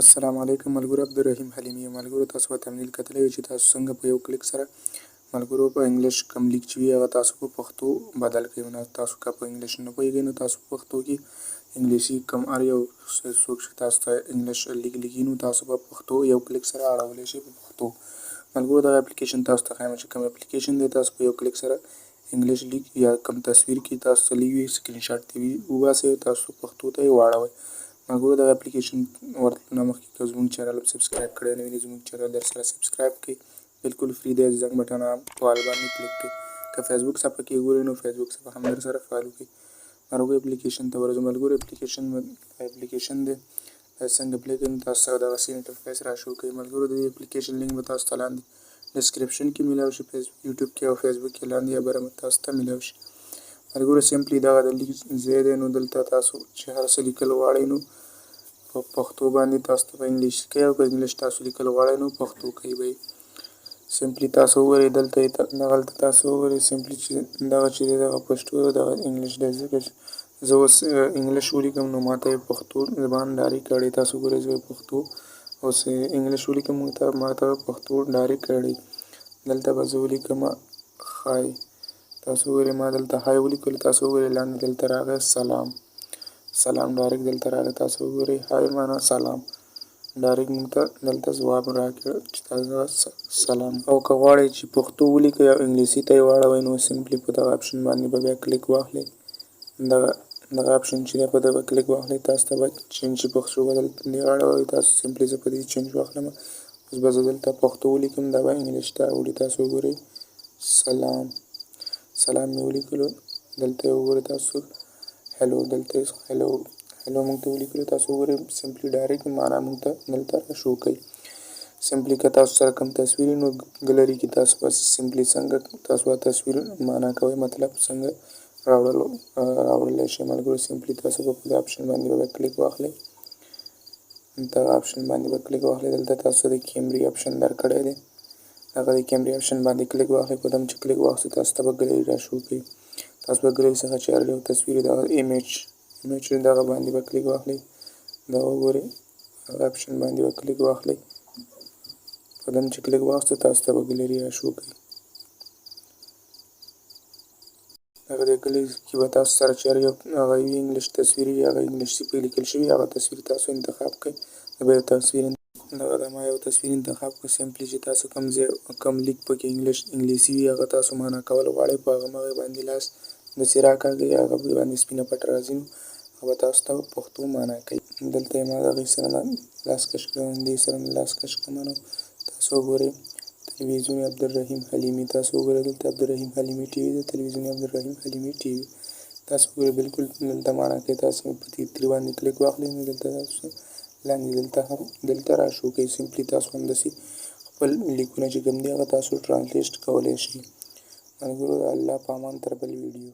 السلام علیکم ملګرو، عبدالرحیم حلیمي یم. ملګرو تاسو به تملیل کتلی وي چې تاسو څنګه په یو کلیک سره ملګرو په انګلیش کوم لیک چې وي هغه تاسو په پښتو بدل کړئ. نو تاسو که په انګلیش نه پوهېږئ نو تاسو په پښتو کې انګلیسي کوم هر یو څوک چې تاسو ته انګلیش لیک لیکي نو تاسو په پښتو یو کلیک سره اړولی شئ په پښتو. ملګرو دغه اپلیکیشن تاسو ته ښایم چې کوم اپلیکیشن دی تاسو په یو کلیک سره انګلیش لیک یا کوم تصویر کې تاسو ته لیک وي سکرین شاټ ته وي وباسئ او تاسو پښتو ته یې واړوئ. ملګرو دغه اپلیکیشن ورتلو نه مخکې که زموږ چینل هم سبسکرایب کړی نه وي نو زموږ چینل درسره سبسکرایب کړئ. بالکل فری دی. زنګ بټن په آل باندې کلیک کړئ. که فیسبوک صفحه کې ګورئ نو فیسبوک صفحه هم درسره فالو کړئ. ملګرو اپلیکیشن ته ورځو. ملګرو اپلیکیشن دی څنګه پلی کوئ نو تاسو ته دغسې انټرفیس راشو کوي. ملګرو د دې اپلیکیشن لینک به تاسو ته لاندې ډسکرپشن کې میلاو شي، یوټیوب کې او فیسبوک کې لاندې یا بره تاسو ته میلاو شي. ملګرو سمپلی دغه د لیک ځای دی نو دلته تاسو چې هر څه لیکل غواړئ نو په پښتو باندې تاسو ته په انګلیش کوي او که انګلیش تاسو لیکل غواړئ نو پښتو کوي به سمپلی تاسو وګورئ. دلته دغلته تاسو وګورئ سمپلی چې دغه چې دی دغه پښتو دغه انګلیش دی. ځکه چې زه اوس انګلیش ولیکم نو ماته یې پښتو زبان ډایرکټ کړی. تاسو وګورئ زه پښتو اوس انګلیش ولیکم ماته پښتو ډایرکټ کړی. دلته به زه ولیکم های. تاسو وګورئ ما دلته های ولیکلو. تاسو وګورئ لاندې دلته راغی سلام. سلام ډایرکټ دلته راغی. تاسو وګورئ های معنا سلام ډایرکټ موږ ته دلته ځواب راکړ چې تاسو سلام. او که غواړئ چې پښتو ولیکئ او انګلیسي ته یې واړوئ نو سمپلی په دغه اپشن باندې به بیا کلیک واخلئ. دغه اپشن چې دی په ده به کلیک واخلئ. تاسو ته به چینج پښتو به دلته اړوئ. تاسو سمپلی زه په دې چینج واخلم. اوس به زه دلته پښتو ولیکم دا به انګلیش ته راوړي. تاسو وګورئ سلام. سلام مې ولیکلو. دلته یې وګورئ تاسو هلو. دلته هلو موږ ته ولیکلو. تاسو وګورئ سمپلی ډایرکټ معنا موږ ته دلته راشو کوي. سمپلی که تاسو سره کوم تصویر نو ګلري کې تاسو بس سمپلی څنګه تاسو تصویر معنا کوئ مطلب څنګه راوړلی شئ. ملګرو سمپلی تاسو په دې اپشن باندې به کلیک واخلئ. دغه اپشن باندې به کلیک واخلئ. دلته تاسو د کیمرې اپشن درکړی دی. هغه د کیمرې اپشن باندې کلیک واخلئ. په دم چې کلیک واخلئ تاسو ته به ګلري راشو کوي. تاسو به ګلري څخه چې هر یو تصویر دغه ایمیج دغه باندې به کلیک واخلئ. دا وګورئ هغه اپشن باندې به کلیک واخلئ. په دم چې کلیک واخلئ تاسو ته به ګلري راشو کوي. هغه د ګلري کې به تاسو سره چې هر یو هغه وي انګلیش تصویر وي هغه انګلیسي پرې لیکل شوي هغه تصویر تاسو انتخاب کړئ. به یو تصویر دغه د ما یو تصویر انتخاب کړئ. سمپلی چې تاسو کوم لیک پکې انګلیسي وي هغه تاسو معنا کول غواړئ په هغه باندې لاس داسې راکاږئ هغه باندې سپینه پټ راځي نو هغه تاسو ته پښتو معنا کوي. دلته یې ما د هغې سره لاس کش کړم دې سره لاس کش کړم نو تاسو وګورئ تلویزیون عبدالرحیم حلیمي. تاسو وګورئ دلته عبدالرحیم حلیمي ټي وي ده. تلویزیون عبدالرحیم حلیمي ټي وي تاسو وګورئ بالکل دلته معنا کوي. تاسو په دې ترې باندې کلیک واخلئ نو دلته تاسو لاندې دلته راشو کوي. سمپلی تاسو همداسې خپل لیکونه چې کوم دي هغه تاسو ټرانسلیټ کولی شئ. ملګرو د الله په امان تر بل ویډیو.